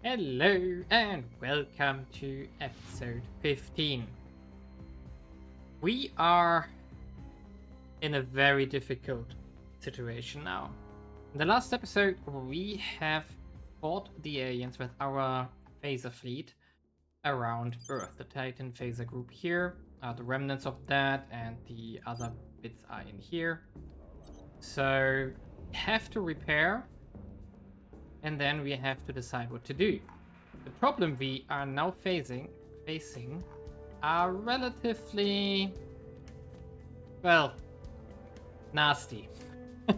Hello and welcome to episode 15. We are in a very difficult situation now. In the last episode, we have fought the aliens with our phaser fleet around Earth. The Titan phaser group here are the remnants of that, and the other bits are in here. So, have to repair, and then we have to decide what to do. The problem we are now facing are relatively, well, nasty.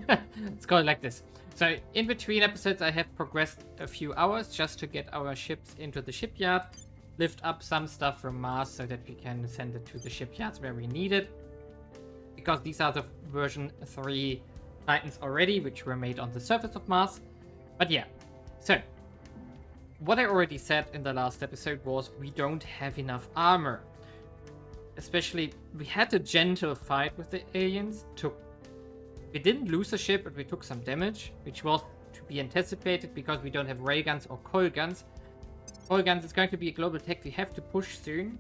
Let's call it like this. So in between episodes, I have progressed a few hours just to get our ships into the shipyard, lift up some stuff from Mars so that we can send it to the shipyards where we need it. Because these are the version 3 Titans already, which were made on the surface of Mars. But yeah, so what I already said in the last episode was we don't have enough armor. Especially, we had a gentle fight with the aliens. We didn't lose a ship, but we took some damage, which was to be anticipated because we don't have ray guns or coil guns. Coil guns is going to be a global tech we have to push soon.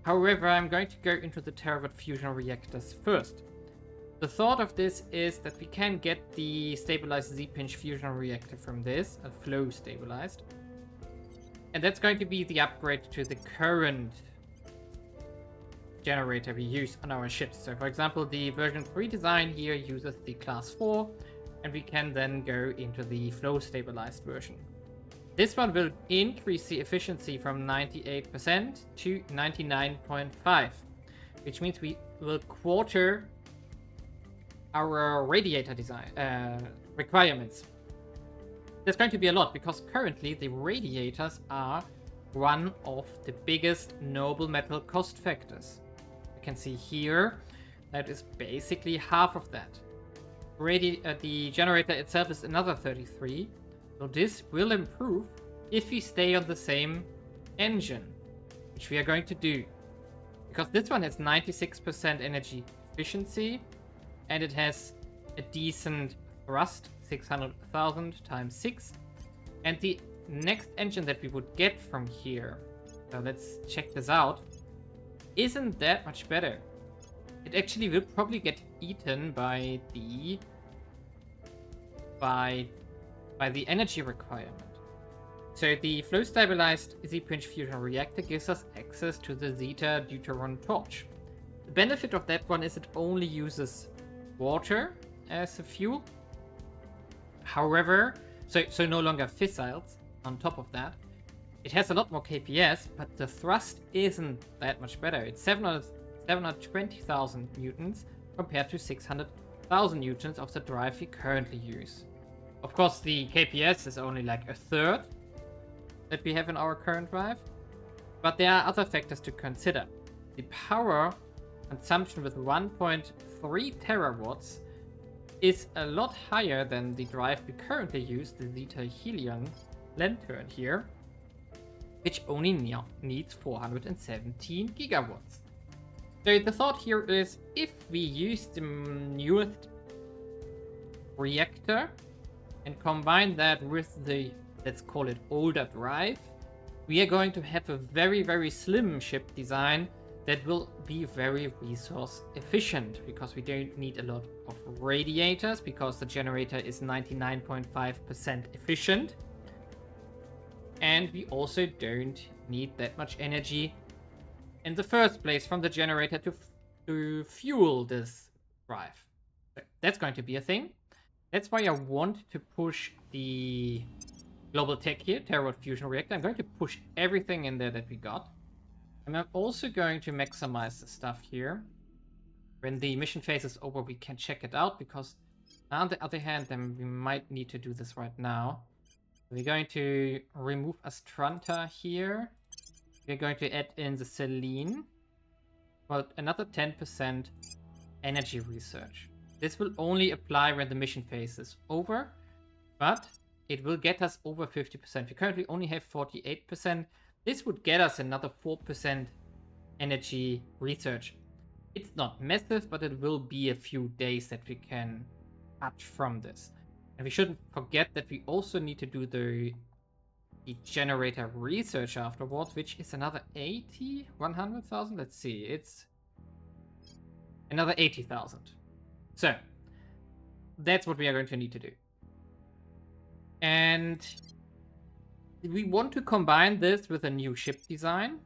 However, I'm going to go into the Terra fusion reactors first. The thought of this is that we can get the stabilized Z-pinch fusion reactor from this, a flow stabilized. And that's going to be the upgrade to the current generator we use on our ships. So for example, the version 3 design here uses the class 4, and we can then go into the flow stabilized version. This one will increase the efficiency from 98% to 99.5, which means we will quarter our radiator design requirements. There's going to be a lot because currently the radiators are one of the biggest noble metal cost factors. You can see here that is basically half of that. The generator itself is another 33, so this will improve if we stay on the same engine, which we are going to do. Because this one has 96% energy efficiency, and it has a decent thrust, 600,000 times 6. And the next engine that we would get from here, so let's check this out, isn't that much better. It actually will probably get eaten by the energy requirement. So the flow stabilized Z-pinch fusion reactor gives us access to the Zeta deuteron torch. The benefit of that one is it only uses water as a fuel. However, so no longer fissiles on top of that. It has a lot more KPS, but the thrust isn't that much better. It's 720,000 newtons compared to 600,000 newtons of the drive we currently use. Of course, the KPS is only like a third that we have in our current drive, but there are other factors to consider. The power consumption with 1.3 terawatts is a lot higher than the drive we currently use, the Zeta Helion Lantern here, which only needs 417 gigawatts. So the thought here is, if we use the newest reactor and combine that with the, let's call it, older drive, we are going to have a very, very slim ship design that will be very resource efficient, because we don't need a lot of radiators, because the generator is 99.5% efficient. And we also don't need that much energy in the first place from the generator to fuel this drive. So that's going to be a thing. That's why I want to push the global tech here, Terra fusion reactor. I'm going to push everything in there that we got. And I'm also going to maximize the stuff here. When the mission phase is over, we can check it out, because on the other hand, then we might need to do this right now. We're going to remove Astranta here. We're going to add in the Selene. Well, another 10% energy research. This will only apply when the mission phase is over, but it will get us over 50%. We currently only have 48%. This would get us another 4% energy research. It's not massive, but it will be a few days that we can cut from this. And we shouldn't forget that we also need to do the the generator research afterwards, which is another 80, 100,000. Let's see, it's another 80,000. So that's what we are going to need to do. And we want to combine this with a new ship design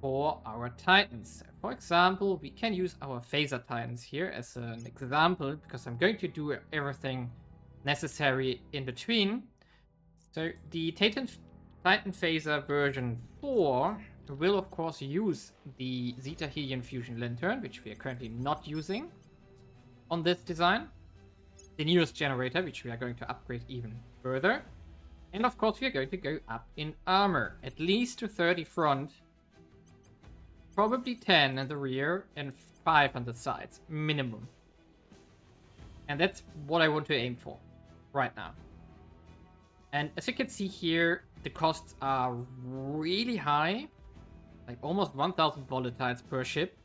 for our Titans. For example, we can use our phaser Titans here as an example, because I'm going to do everything necessary in between. So the Titan Phaser version 4 will of course use the Zeta Helium Fusion Lantern, which we are currently not using on this design. The newest generator, which we are going to upgrade even further. And of course we are going to go up in armor, at least to 30 front, probably 10 in the rear, and 5 on the sides, minimum. And that's what I want to aim for right now. And as you can see here, the costs are really high, like almost 1,000 volatiles per ship.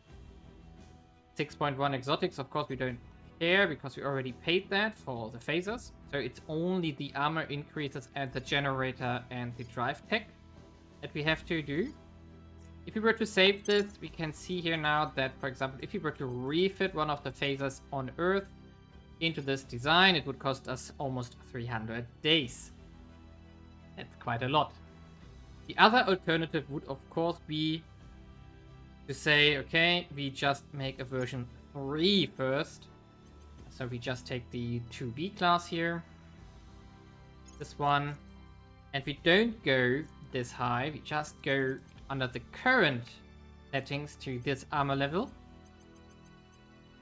6.1 exotics, of course we don't care because we already paid that for the phasers. So it's only the armor increases and the generator and the drive tech that we have to do. If we were to save this, we can see here now that, for example, if we were to refit one of the phasers on Earth into this design, it would cost us almost 300 days. That's quite a lot. The other alternative would, of course, be to say, okay, we just make a version 3 first. So we just take the 2B class here, this one, and we don't go this high, we just go under the current settings to this armor level.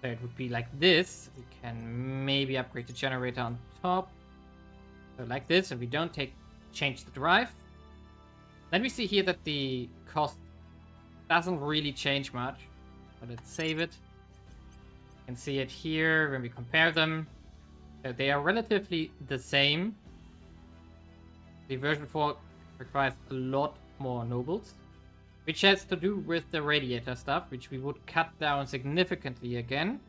So it would be like this. We can maybe upgrade the generator on top. So like this, and we don't change the drive. Then we see here that the cost doesn't really change much. But let's save it. You can see it here when we compare them. So they are relatively the same. The version 4 requires a lot more nobles, which has to do with the radiator stuff, which we would cut down significantly again.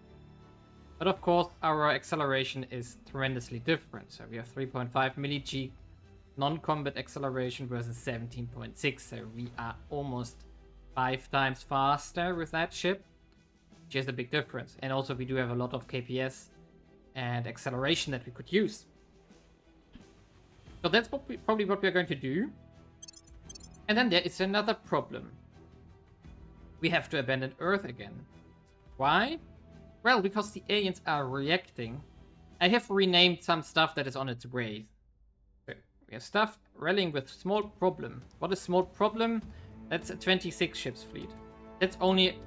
But of course, our acceleration is tremendously different. So we have 3.5 milli-G non-combat acceleration versus 17.6. So we are almost 5 times faster with that ship, which is a big difference. And also we do have a lot of KPS and acceleration that we could use. So that's probably what we're going to do. And then there is another problem. We have to abandon Earth again. Why? Well, because the aliens are reacting. I have renamed some stuff that is on its way. So we have stuff rallying with small problem. What is small problem? That's a 26 ships fleet. That's only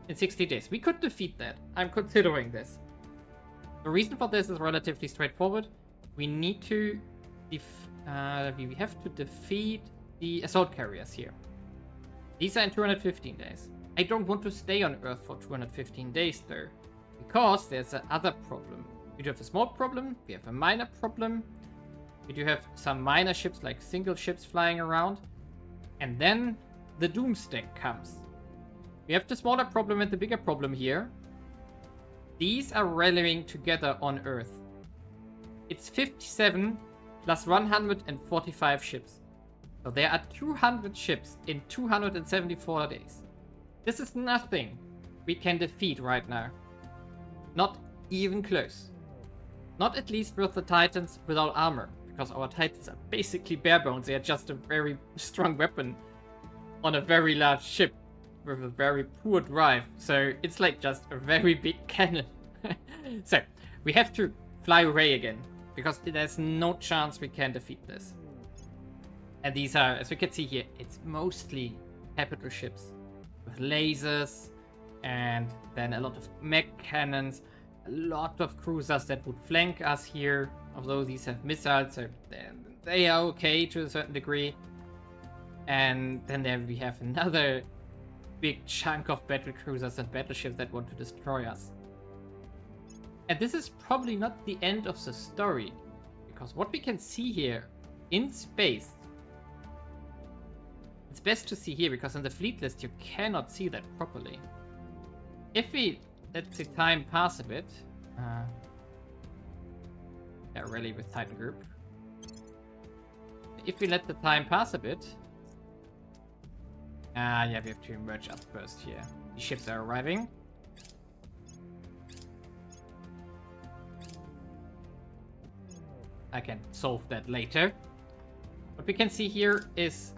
in 60 days. We could defeat that. I'm considering this. The reason for this is relatively straightforward. We need to we have to defeat the assault carriers here. These are in 215 days. I don't want to stay on Earth for 215 days though, because there's another problem. We do have a small problem, we have a minor problem, we do have some minor ships like single ships flying around, and then the doomsday comes. We have the smaller problem and the bigger problem here. These are rallying together on Earth. It's 57 plus 145 ships. So there are 200 ships in 274 days. This is nothing we can defeat right now. Not even close. Not at least with the Titans without armor, because our Titans are basically bare bones. They are just a very strong weapon on a very large ship with a very poor drive. So it's like just a very big cannon. So we have to fly away again, because there's no chance we can defeat this. And these are, as we can see here, it's mostly capital ships with lasers, and then a lot of mech cannons, a lot of cruisers that would flank us here, although these have missiles, so they are okay to a certain degree. And then there we have another big chunk of battle cruisers and battleships that want to destroy us. And this is probably not the end of the story, because what we can see here in space, it's best to see here, because on the fleet list you cannot see that properly. If we let the time pass a bit, yeah, rally with Titan Group. if we let the time pass a bit... yeah, we have to merge up first here. The ships are arriving. I can solve that later. What we can see here is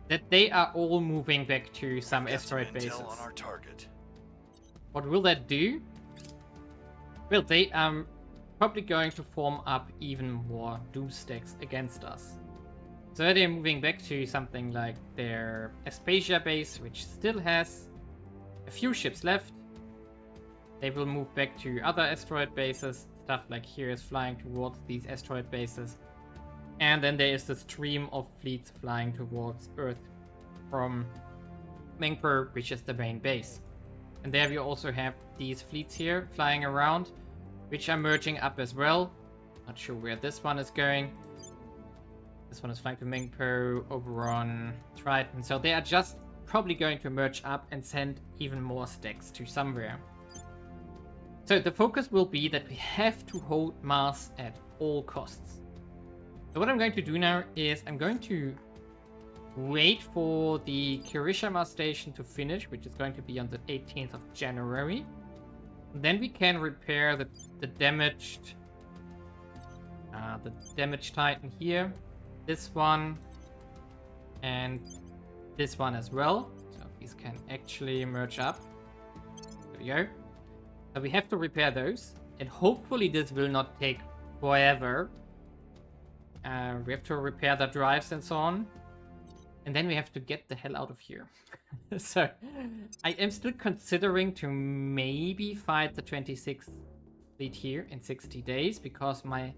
that they are all moving back to some asteroid bases. On our target. What will that do? Well, they are probably going to form up even more doom stacks against us. So they're moving back to something like their Aspasia base, which still has a few ships left. They will move back to other asteroid bases. Stuff like here is flying towards these asteroid bases. And then there is the stream of fleets flying towards Earth from Mengper, which is the main base. And there we also have these fleets here flying around, which are merging up as well. Not sure where this one is going. This one is flying to Mengpo, Oberon, Triton. So they are just probably going to merge up and send even more stacks to somewhere. So the focus will be that we have to hold Mars at all costs. So what I'm going to do now is I'm going to wait for the Kirishima station to finish, which is going to be on the 18th of January. Then we can repair the damaged Titan here, this one, and this one as well. So these can actually merge up. There we go. So we have to repair those, and hopefully this will not take forever. We have to repair the drives and so on. And then we have to get the hell out of here. So I am still considering to maybe fight the 26th fleet here in 60 days, because my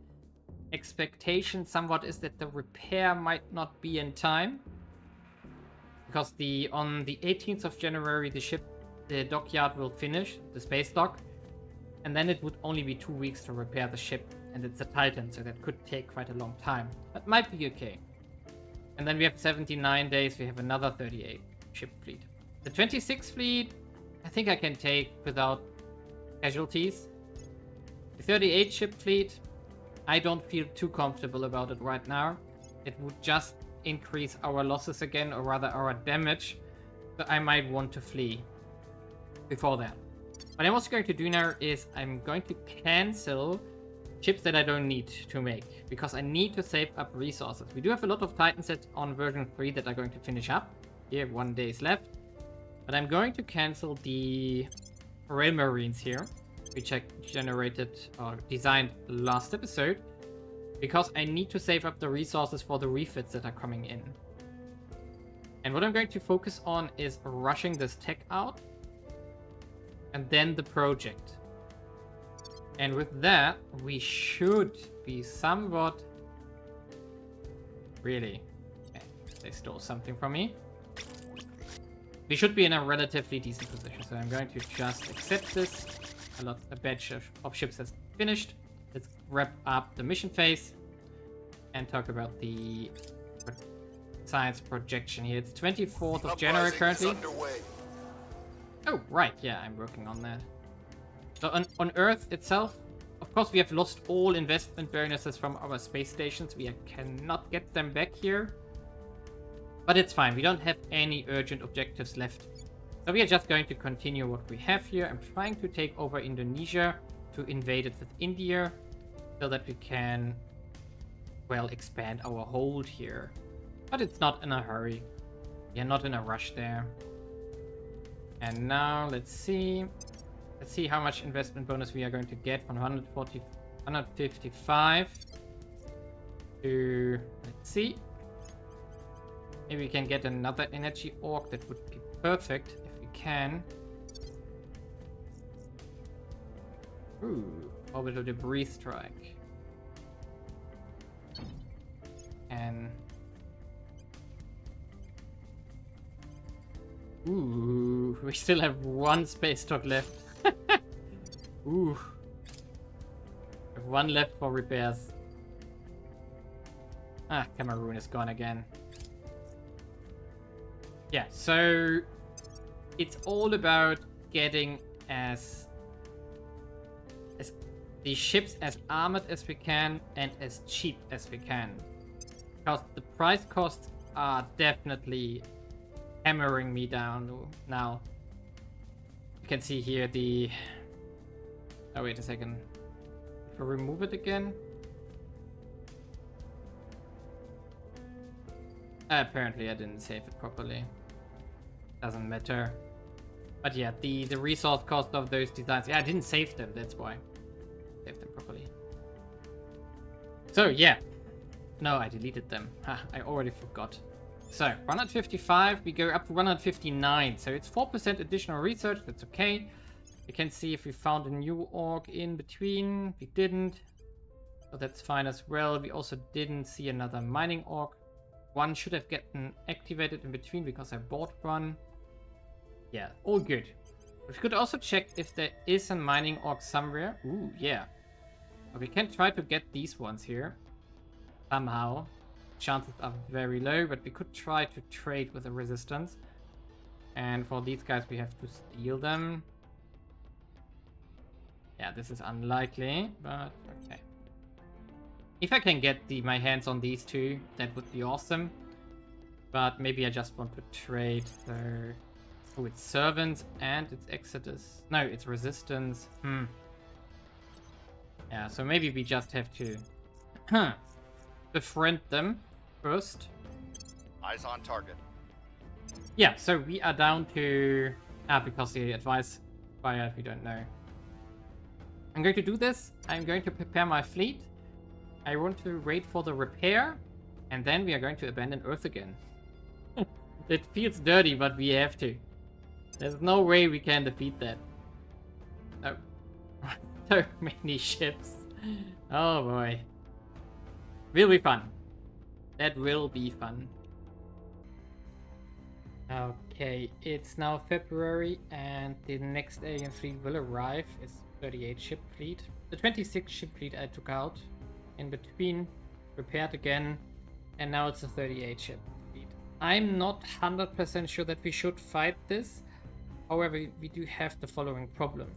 expectation somewhat is that the repair might not be in time. Because on the 18th of January, the dockyard will finish, the space dock, and then it would only be 2 weeks to repair the ship, and it's a Titan, so that could take quite a long time. That might be okay. And then we have 79 days, we have another 38 ship fleet. The 26th fleet, I think I can take without casualties. The 38 ship fleet, I don't feel too comfortable about it right now. It would just increase our losses again, or rather our damage, so I might want to flee before that. What I'm also going to do now is I'm going to cancel ships that I don't need to make, because I need to save up resources. We do have a lot of Titan sets on version 3 that are going to finish up. Here, 1 day is left. But I'm going to cancel the Rail Marines here, which I generated or designed last episode, because I need to save up the resources for the refits that are coming in. And what I'm going to focus on is rushing this tech out, and then the project. And with that, we should be somewhat... Really? Okay, they stole something from me. We should be in a relatively decent position, so I'm going to just accept this. A batch of ships has finished. Let's wrap up the mission phase and talk about the science projection here. It's 24th of January currently. Oh, right, yeah, I'm working on that. So on Earth itself, of course, we have lost all investment bonuses from our space stations. We cannot get them back here. But it's fine. We don't have any urgent objectives left. So we are just going to continue what we have here. I'm trying to take over Indonesia to invade it with India, so that we can, well, expand our hold here. But it's not in a hurry. We are not in a rush there. And now let's see. Let's see how much investment bonus we are going to get from 155 to, let's see. Maybe we can get another energy orc. That would be perfect if we can. Ooh, orbital debris strike. And ooh, we still have 1 space dock left. Ooh. We have 1 left for repairs. Ah, Cameroon is gone again. Yeah, so it's all about getting these ships as armored as we can and as cheap as we can. Because the price costs are definitely hammering me down now. You can see here the... Oh, wait a second. If I remove it again... Apparently I didn't save it properly. Doesn't matter. But yeah, the resource cost of those designs... Yeah, I didn't save them, that's why. Save them properly. So, yeah. No, I deleted them. Ha, I already forgot. So, 155, we go up to 159. So it's 4% additional research, that's okay. You can see if we found a new org in between. We didn't. So that's fine as well. We also didn't see another mining org. One should have gotten activated in between because I bought one. Yeah, all good. We could also check if there is a mining org somewhere. Ooh, yeah. But we can try to get these ones here. Somehow. Chances are very low, but we could try to trade with the resistance. And for these guys, we have to steal them. Yeah, this is unlikely, but okay. If I can get my hands on these two, that would be awesome. But maybe I just want to trade. So, oh, it's servants and it's exodus. No, it's resistance. Yeah, so maybe we just have to befriend them first. Eyes on target. Yeah, so we are down to... because the advice expired, we don't know. I'm going to do this. I'm going to prepare my fleet. I want to wait for the repair. And then we are going to abandon Earth again. It feels dirty, but we have to. There's no way we can defeat that. Oh. So many ships. Oh boy. Will be fun. That will be fun. Okay, it's now February and the next alien fleet will arrive. It's 38 ship fleet. The 26 ship fleet I took out in between, repaired again, and now it's a 38 ship fleet. I'm not 100% sure that we should fight this. However, we do have the following problem.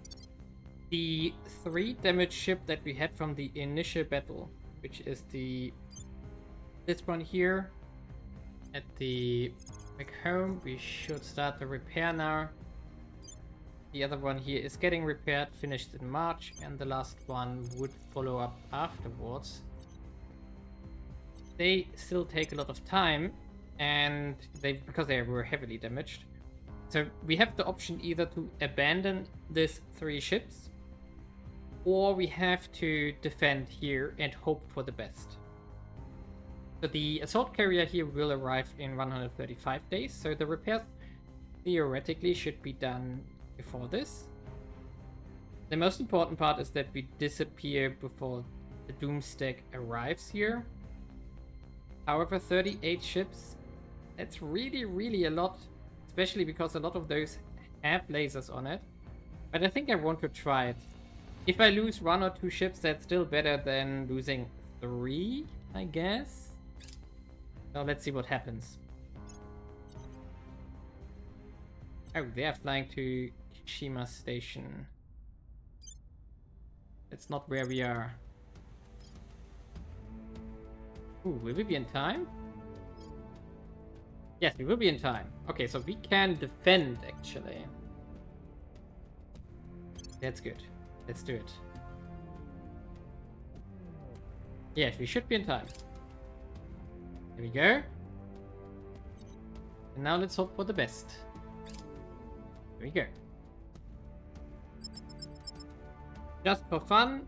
The 3 damage ship that we had from the initial battle, which is this one here at the back home, we should start the repair now. The other one here is getting repaired, finished in March, and the last one would follow up afterwards. They still take a lot of time, and because they were heavily damaged. So we have the option either to abandon these 3 ships, or we have to defend here and hope for the best. So the assault carrier here will arrive in 135 days, so the repairs theoretically should be done before this. The most important part is that we disappear before the Doomstack arrives here. However, 38 ships, that's really a lot, especially because a lot of those have lasers on it. But I think I want to try it. If I lose 1 or 2 ships, that's still better than losing 3, I guess. So let's see what happens. Oh, they are flying to Shima Station. That's not where we are. Ooh, will we be in time? Yes, we will be in time. Okay, so we can defend, actually. That's good. Let's do it. Yes, we should be in time. There we go. And now let's hope for the best. There we go. Just for fun,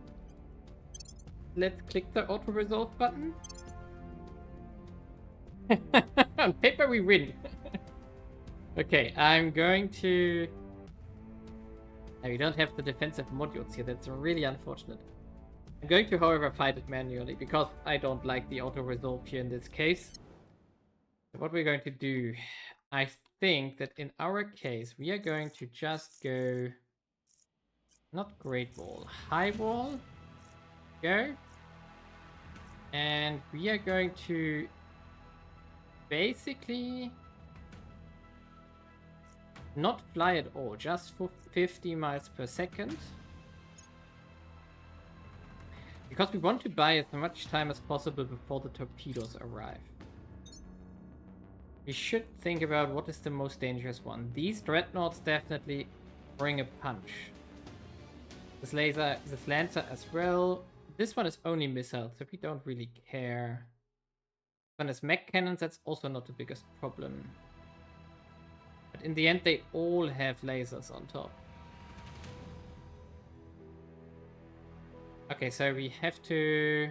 let's click the auto-resolve button. On paper we win. Okay, I'm going to... No, we don't have the defensive modules here. That's really unfortunate. I'm going to, however, fight it manually because I don't like the auto-resolve here in this case. So what we're going to do, I think that in our case, we are going to just go... Not Great Wall, High Wall. Go. And we are going to basically not fly at all, just for 50 miles per second. Because we want to buy as much time as possible before the torpedoes arrive. We should think about what is the most dangerous one. These dreadnoughts definitely bring a punch. This laser, this lancer as well. This one is only missiles, so we don't really care. This one is mech cannons, that's also not the biggest problem. But in the end, they all have lasers on top. Okay, so we have to...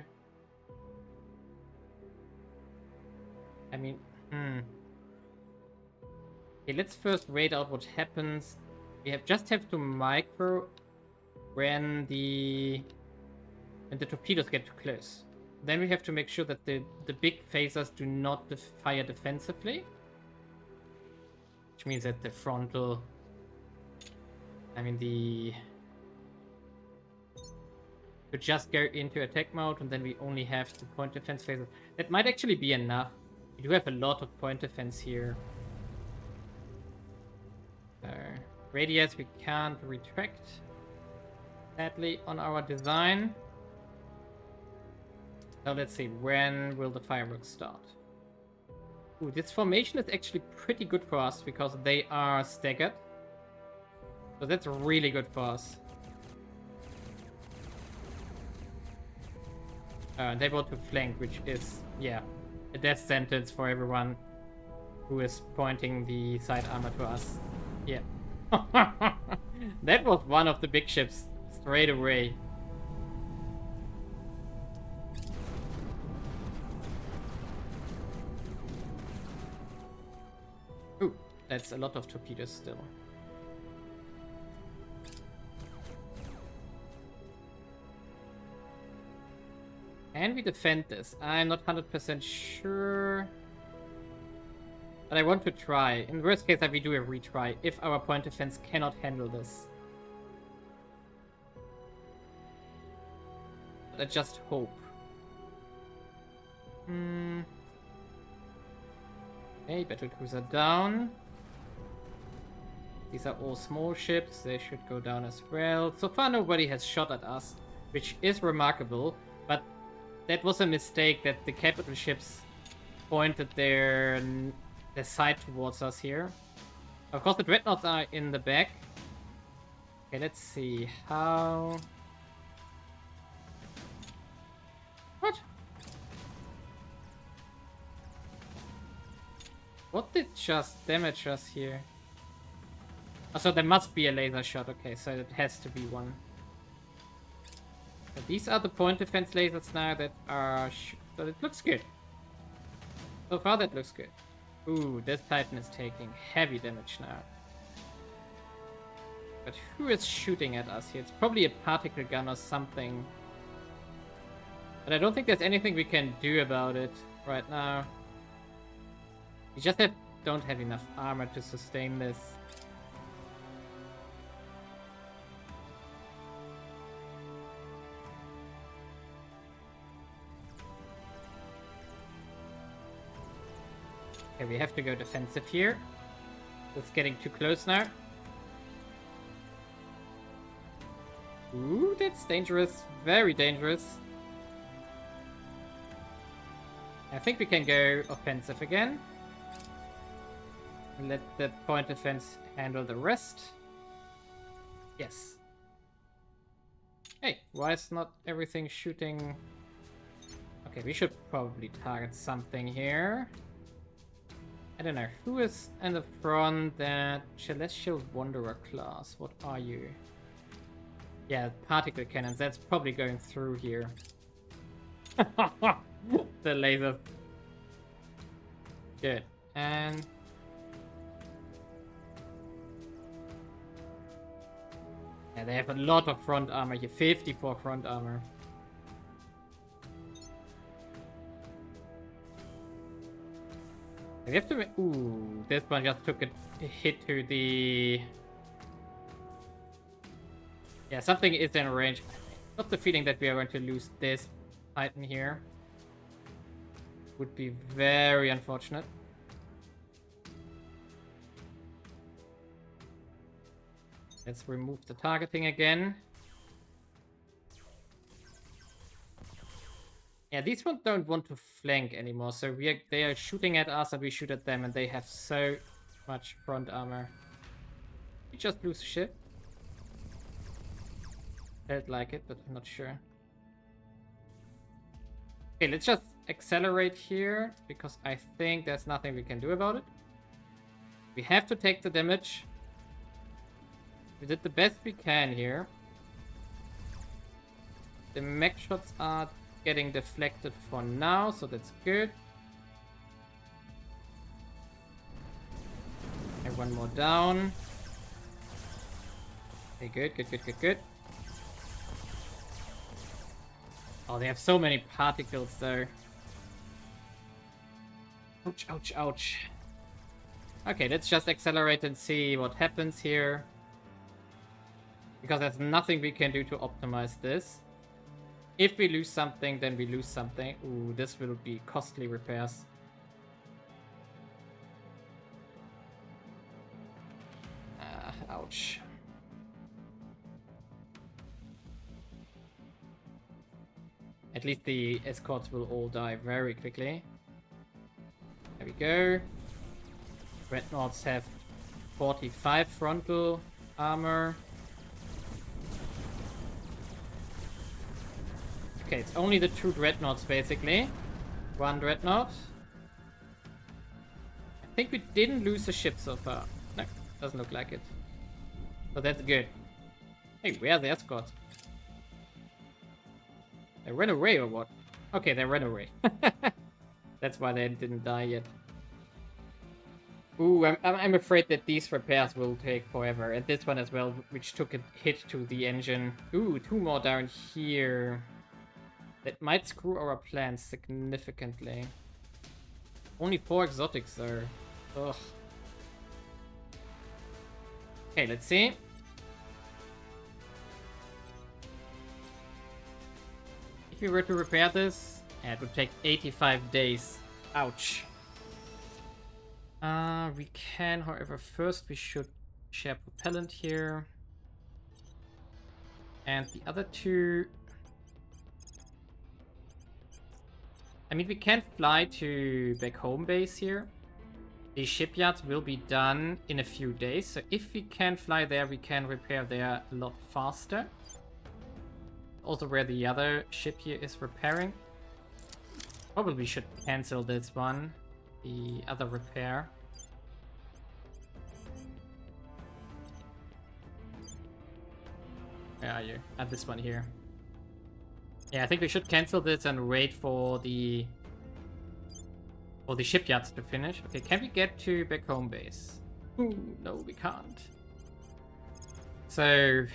I mean, Okay, let's first wait out what happens. We just have to micro when the torpedoes get too close. Then we have to make sure that the big phasers do not fire defensively. Which means that the frontal... I mean, the... could just go into attack mode, and then we only have the point defense phasers. That might actually be enough. We do have a lot of point defense here. Radius we can't retract, sadly, on our design. So let's see, when will the fireworks start? Ooh, this formation is actually pretty good for us because they are staggered. So that's really good for us. They want to flank, which is, yeah, a death sentence for everyone who is pointing the side armor to us. Yeah. That was one of the big ships straight away. Ooh, that's a lot of torpedoes still. Can we defend this? I'm not 100% sure. But I want to try. In the worst case, we do a retry if our point defense cannot handle this. But I just hope. Okay, battlecruiser down. These are all small ships. They should go down as well. So far, nobody has shot at us, which is remarkable. But that was a mistake that the capital ships pointed their side towards us here. Of course, the dreadnoughts are in the back. Okay, let's see how... What? What did just damage us here? Oh, so there must be a laser shot. Okay, so it has to be one. So these are the point defense lasers now that are... So it looks good. So far, that looks good. Ooh, this Titan is taking heavy damage now. But who is shooting at us here? It's probably a particle gun or something. But I don't think there's anything we can do about it right now. We just don't have enough armor to sustain this. Okay, we have to go defensive here. It's getting too close now. Ooh, that's dangerous. Very dangerous. I think we can go offensive again. Let the point defense handle the rest. Yes. Hey, why is not everything shooting? Okay, we should probably target something here. I don't know, who is in the front? That Celestial Wanderer class. What are you? Yeah, particle cannons. That's probably going through here. The laser. Good. And... yeah, they have a lot of front armor here. 54 front armor. We have to... ooh, this one just took a hit to the... yeah, something is in range. Got the feeling that we are going to lose this Titan here. Would be very unfortunate. Let's remove the targeting again. Yeah, these ones don't want to flank anymore, so they are shooting at us and we shoot at them, and they have so much front armor. We just lose ship. Felt like it, but I'm not sure. Okay, let's just accelerate here, because I think there's nothing we can do about it. We have to take the damage. We did the best we can here. The mech shots are getting deflected for now, so that's good. And one more down. Okay, good, good, good, good, good. Oh, they have so many particles though. Ouch, ouch, ouch. Okay, let's just accelerate and see what happens here. Because there's nothing we can do to optimize this. If we lose something, then we lose something. Ooh, this will be costly repairs. Ouch. At least the escorts will all die very quickly. There we go. Dreadnoughts have 45 frontal armor. Okay, it's only the 2 dreadnoughts basically. 1 dreadnought. I think we didn't lose a ship so far. No, doesn't look like it. So that's good. Hey, where are the escorts? They ran away or what? Okay, they ran away. That's why they didn't die yet. Ooh, I'm afraid that these repairs will take forever. And this one as well, which took a hit to the engine. Ooh, 2 more down here. That might screw our plans significantly. Only 4 exotics though. Ugh. Okay, let's see. If we were to repair this, it would take 85 days. Ouch. We can, however, first we should share propellant here. And the other 2... I mean, we can fly to back home base here. The shipyards will be done in a few days. So if we can fly there, we can repair there a lot faster. Also where the other ship here is repairing. Probably should cancel this one. The other repair. Where are you? At this one here. Yeah, I think we should cancel this and wait for the shipyards to finish. Okay, can we get to back home base? Ooh, no, we can't. So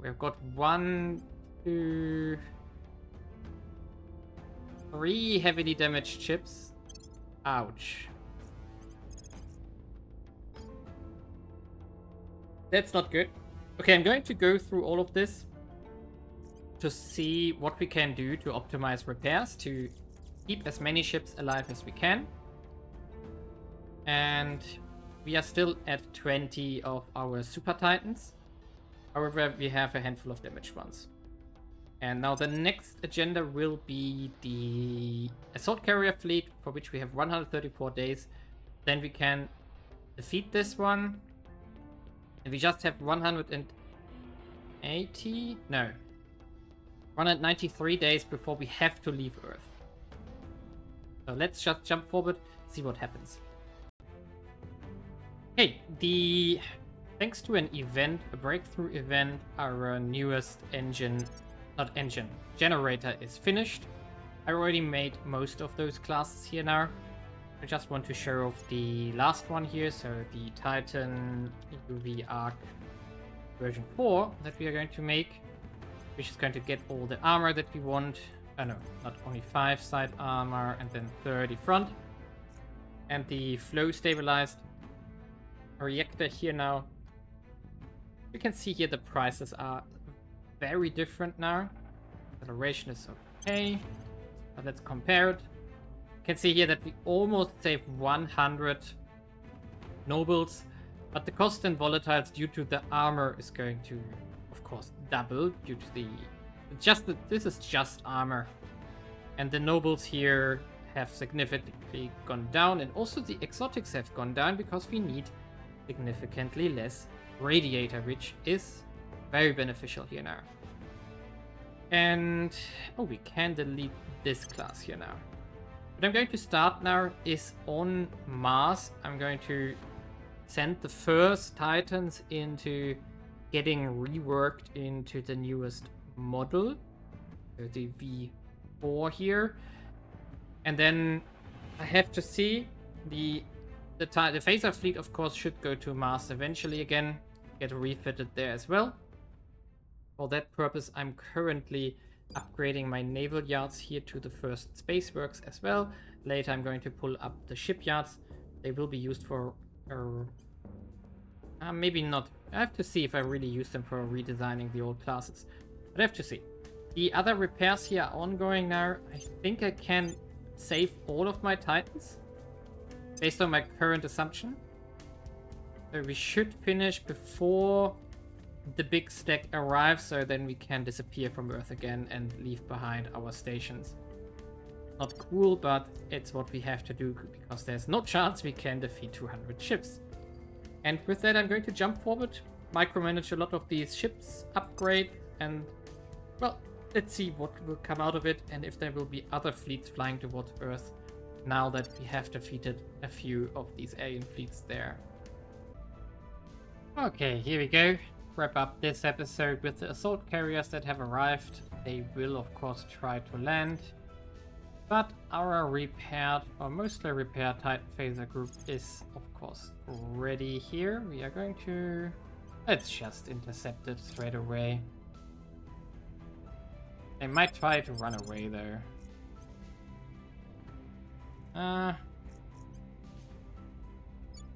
we've got 1, 2, 3 heavily damaged ships. Ouch. That's not good. Okay, I'm going to go through all of this to see what we can do to optimize repairs, to keep as many ships alive as we can. And we are still at 20 of our Super Titans. However, we have a handful of damaged ones. And now the next agenda will be the Assault Carrier Fleet, for which we have 134 days. Then we can defeat this one. And we just have 180? No. 193 days before we have to leave Earth. So let's just jump forward, see what happens. Hey, thanks to an event, a breakthrough event, our newest generator is finished. I already made most of those classes here now. I just want to show off the last one here, so the Titan UV Arc version 4 that we are going to make, which is going to get all the armor that we want. No, not only 5 side armor and then 30 front. And the flow stabilized reactor here now. You can see here the prices are very different now. Acceleration is okay, but let's compare it. You can see here that we almost save 100 nobles, but the cost in volatiles due to the armor is going to, of course, double due to the this is just armor, And the nobles here have significantly gone down, and also the exotics have gone down because we need significantly less radiator, which is very beneficial here now. And oh, we can delete this class here now. What I'm going to start now is on Mars. I'm going to send the first Titans into getting reworked into the newest model, so the V4 here. And then I have to see the phaser fleet, of course, should go to Mars eventually again, get refitted there as well. For that purpose, I'm currently upgrading my naval yards here to the first space works as well. Later, I'm going to pull up the shipyards. They will be used for maybe not. I have to see if I really use them for redesigning the old classes. But I have to see. The other repairs here are ongoing now. I think I can save all of my Titans based on my current assumption. So we should finish before the big stack arrives, so then we can disappear from Earth again and leave behind our stations. Not cool, but it's what we have to do because there's no chance we can defeat 200 ships. And with that, I'm going to jump forward, micromanage a lot of these ships, upgrade, and well, let's see what will come out of it and if there will be other fleets flying towards Earth now that we have defeated a few of these alien fleets there. Okay, here we go. Wrap up this episode with the assault carriers that have arrived. They will, of course, try to land. But our repaired, or mostly repaired Titan phaser group is, of course, ready here. We are going to... let's just intercept it straight away. They might try to run away, though.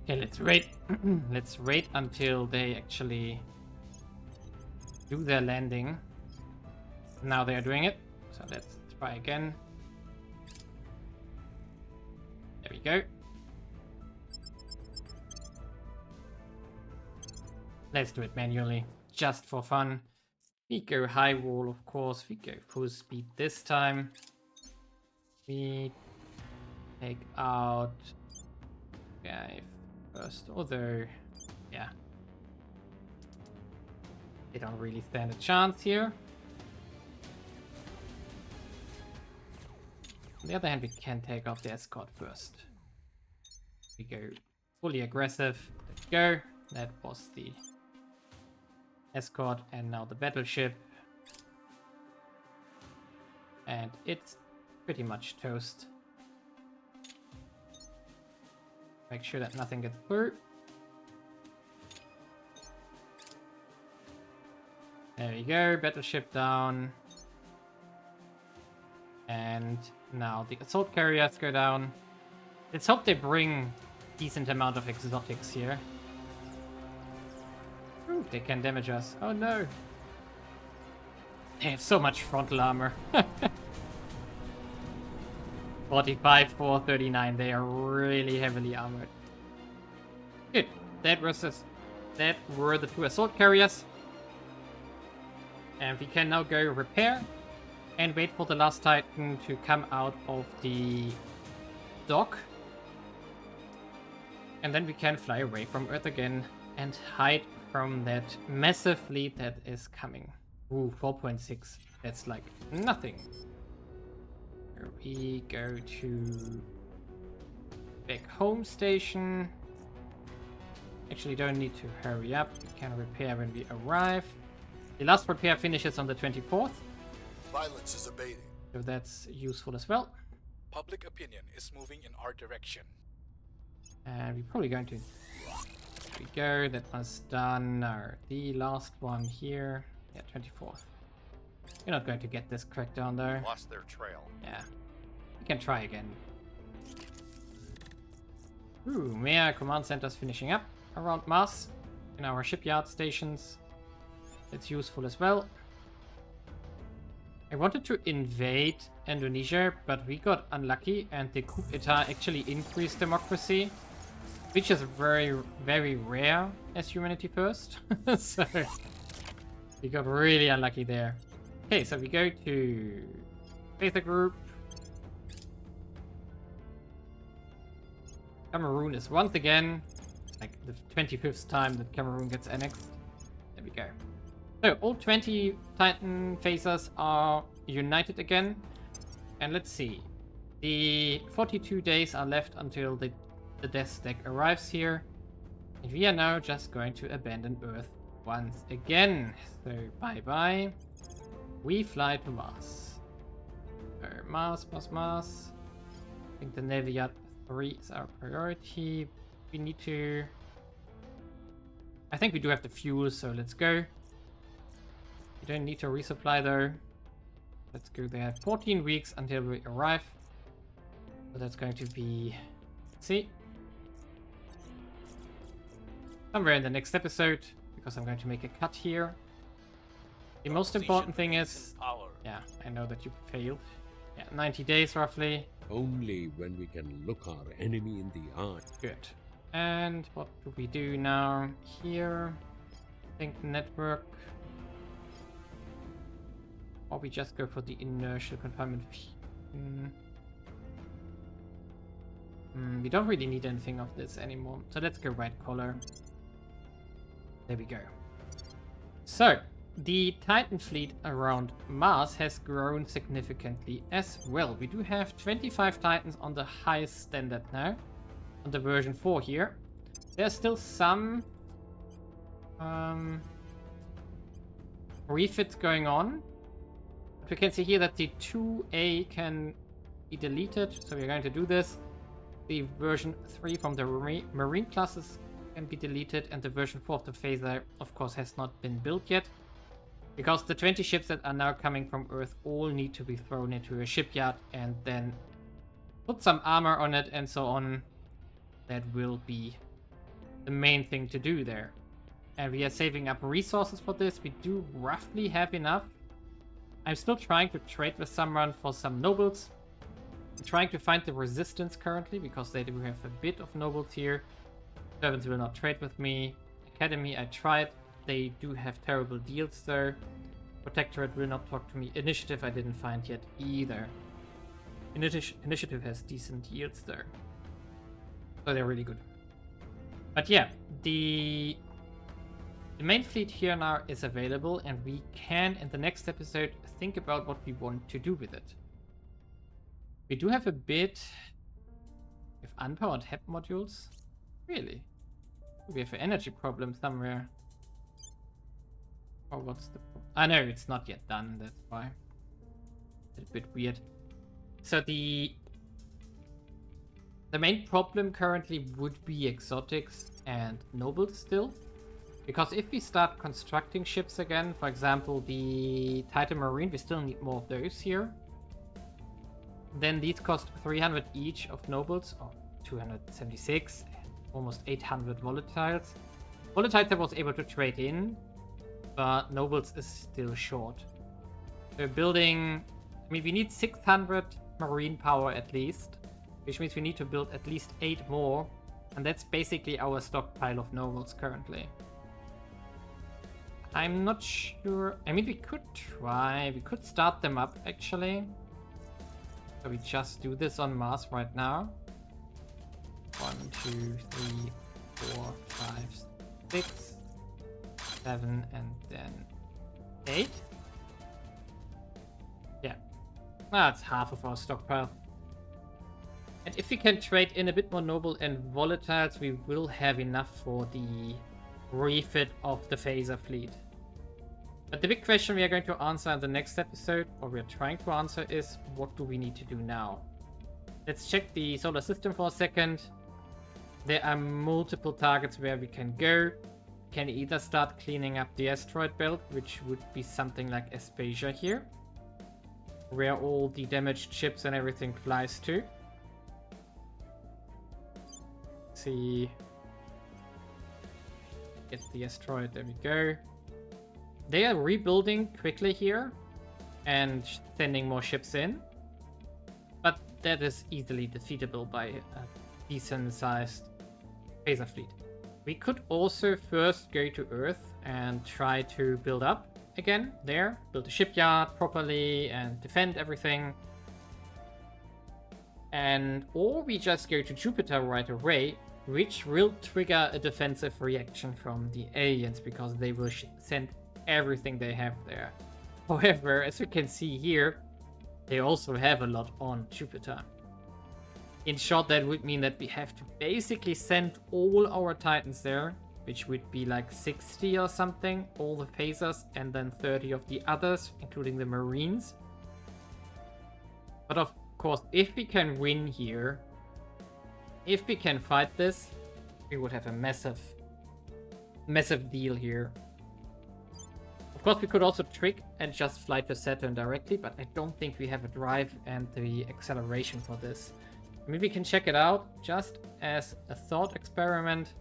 Okay, let's wait. Let's wait until they actually do their landing. Now they are doing it, so let's try again. There we go. Let's do it manually, just for fun. We go high wall, of course. We go full speed this time. We take out guy first, although, yeah. They don't really stand a chance here. On the other hand, we can take off the escort first. We go fully aggressive. Let's go. That was the escort, and now the battleship. And it's pretty much toast. Make sure that nothing gets through. There we go, battleship down. And now the assault carriers go down. Let's hope they bring decent amount of exotics here. Ooh, they can damage us. Oh no. They have so much frontal armor. 45, 439. They are really heavily armored. Good. That were the two assault carriers. And we can now go repair and wait for the last Titan to come out of the dock. And then we can fly away from Earth again and hide from that massive fleet that is coming. Ooh, 4.6. That's like nothing. Here we go to back home station. Actually, don't need to hurry up. We can repair when we arrive. The last repair finishes on the 24th. Violence is abating. So that's useful as well. Public opinion is moving in our direction. And we're probably going to... There we go, that one's done. The last one here. Yeah, 24th. We're not going to get this crackdown though. Lost their trail. Yeah. We can try again. Ooh, Mea command centers finishing up around Mars in our shipyard stations. It's useful as well. I wanted to invade Indonesia, but we got unlucky and the coup d'etat actually increased democracy, which is very, very rare as Humanity First. So we got really unlucky there. Okay, so we go to Phaser Group, Cameroon is once again, like the 25th time that Cameroon gets annexed. There we go. So all 20 Titan phasers are united again. And let's see. The 42 days are left until the death deck arrives here. And we are now just going to abandon Earth once again. So bye-bye. We fly to Mars. Mars. I think the Navy Yard 3 is our priority. We need to... I think we do have the fuel, so let's go. We don't need to resupply though. Let's go there. 14 weeks until we arrive. So that's going to be... Let's see. Somewhere in the next episode, because I'm going to make a cut here. The most important thing is... Yeah, I know that you failed. Yeah, 90 days roughly. Only when we can look our enemy in the eye. Good. And what do we do now? Here, think network. Or we just go for the inertial confinement. We don't really need anything of this anymore. So let's go white collar. There we go. So, the Titan fleet around Mars has grown significantly as well. We do have 25 Titans on the highest standard now. On the version 4 here. There's still some refits going on. But we can see here that the 2A can be deleted. So we're going to do this. The version 3 from the Marine classes can be deleted. And the version 4 of the phaser, of course, has not been built yet. Because the 20 ships that are now coming from Earth all need to be thrown into a shipyard and then put some armor on it and so on. That will be the main thing to do there. And we are saving up resources for this. We do roughly have enough. I'm still trying to trade with someone for some nobles. I'm trying to find the resistance currently because they do have a bit of nobles here. Servants will not trade with me. Academy, I tried. They do have terrible deals there. Protectorate will not talk to me. Initiative I didn't find yet either. Initiative has decent yields there. So they're really good. But yeah, the main fleet here now is available and we can, in the next episode, think about what we want to do with it. We do have a bit of unpowered HEP modules. Really? We have an energy problem somewhere. Or what's the problem? I know it's not yet done, that's why. It's a bit weird. So the main problem currently would be exotics and nobles still. Because if we start constructing ships again, for example the Titan Marine, we still need more of those here. Then these cost 300 each of nobles, or 276, almost 800 volatiles. Volatiles I was able to trade in, but nobles is still short. So building, I mean we need 600 marine power at least, which means we need to build at least 8 more, and that's basically our stockpile of nobles currently. I'm not sure, I mean we could try, we could start them up actually. So we just do this on Mars right now. 1, 2, 3, 4, 5, 6, 7, and then 8. Yeah, that's half of our stockpile. And if we can trade in a bit more noble and volatiles, we will have enough for the refit of the phaser fleet. But the big question we are going to answer in the next episode, or we are trying to answer, is what do we need to do now? Let's check the solar system for a second. There are multiple targets where we can go. We can either start cleaning up the asteroid belt, which would be something like Aspasia here, where all the damaged ships and everything flies to. Let's see. Get the asteroid, there we go. They are rebuilding quickly here and sending more ships in, but that is easily defeatable by a decent sized phaser fleet. We could also first go to Earth and try to build up again there, build a shipyard properly and defend everything. and or we just go to Jupiter right away, which will trigger a defensive reaction from the aliens because they will send everything they have there. However, as you can see here, they also have a lot on Jupiter. In short, that would mean that we have to basically send all our Titans there, which would be like 60 or something, all the phasers, and then 30 of the others, including the Marines. But of course, if we can win here, if we can fight this, we would have a massive deal here. Of course, we could also trick and just fly to Saturn directly, but I don't think we have a drive and the acceleration for this. Maybe we can check it out just as a thought experiment.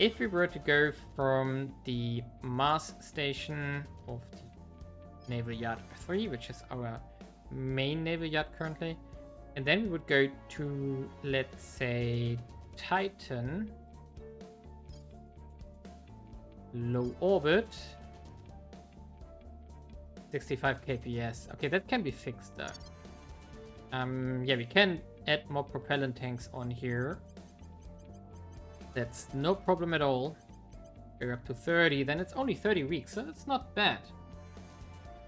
If we were to go from the Mars station of the Naval Yard 3, which is our main naval yard currently, and then we would go to, let's say, Titan, low orbit, 65 kps. Okay, that can be fixed though. Yeah, we can add more propellant tanks on here. That's no problem at all. Go up to 30, then it's only 30 weeks, so that's not bad.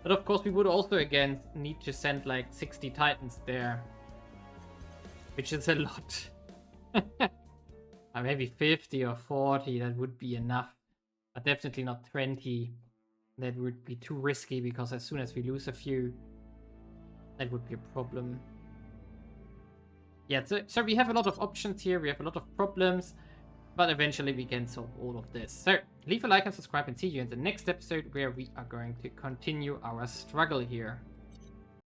But of course, we would also again need to send like 60 Titans there, which is a lot. Maybe 50 or 40, that would be enough, but definitely not 20. That would be too risky because as soon as we lose a few, that would be a problem. Yeah, so we have a lot of options here, we have a lot of problems, but eventually we can solve all of this. So leave a like and subscribe, and see you in the next episode where we are going to continue our struggle here.